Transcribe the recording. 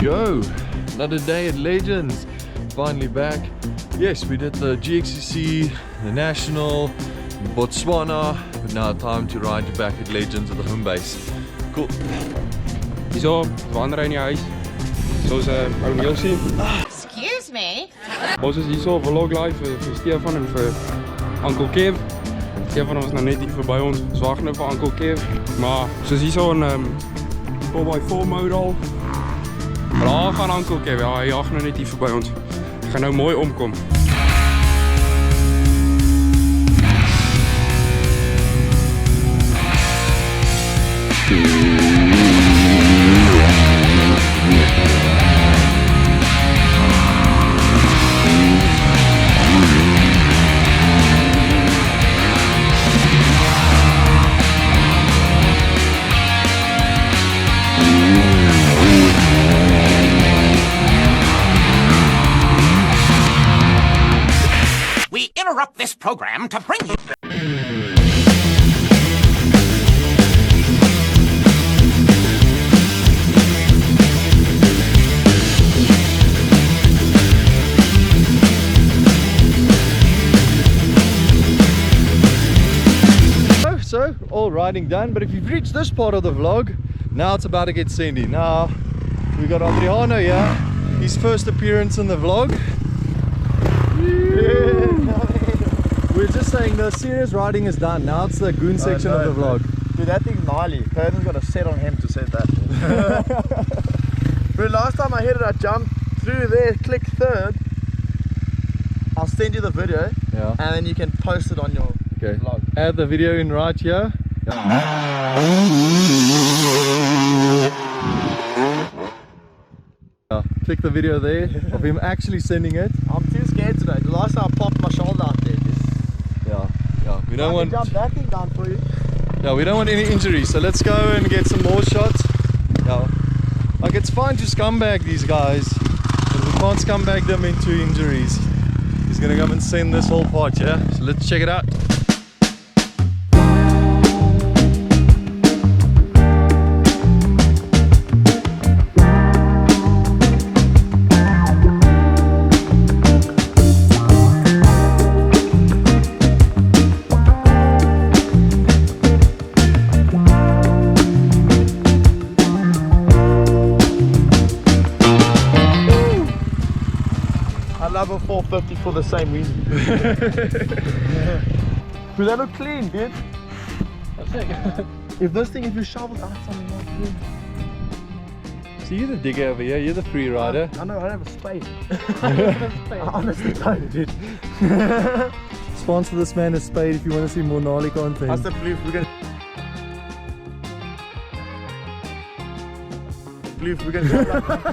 go. Another day at Legends. Finally back. Yes, we did the GXCC, the National, Botswana, but now time to ride back at Legends at the home base. Cool. Hierso, wandelen in je huis. Zoals O'Neill zien. Excuse me? Ons is hierso vlog live voor Stefan en voor Uncle Kev. Stefan was nog net hier voorbij ons. We wachten nog voor Uncle Kev. Maar zoals hierso een 4x4 model. Maar daar gaan Uncle Kev. Ja, hij jaagt nog net hier voorbij ons. Hij gaat nou mooi omkomen. We interrupt this program to bring you... So, all riding done, but if you've reached this part of the vlog, now it's about to get sandy. Now, we got Adriano here, his first appearance in the vlog. We're just saying the serious riding is done, now it's the goon section of the vlog. Dude, that thing's gnarly. Peyton's got a set on him to set that. Bro, last time I hit it, I jumped through there, click third. I'll send you the video, Yeah. and then you can post it on your vlog. Add the video in right here. Click the video there of him actually sending it. I'm too scared today. The last time I popped my shoulder out there. Yeah. We don't I want. can jump that thing down for you. Yeah, we don't want any injuries. So let's go and get some more shots. Yeah. Like it's fine to scumbag these guys, but we can't scumbag them into injuries. He's gonna come and send this whole part, yeah? So let's check it out. I love a 450 for the same reason. Dude, that look clean, dude. If this thing, if you shoveled out something like clean. So you're the digger over here, you're the free rider. I know, I don't have a spade. I honestly don't, dude. Sponsor this man a spade if you want to see more gnarly content. That's the blue, we're gonna jump like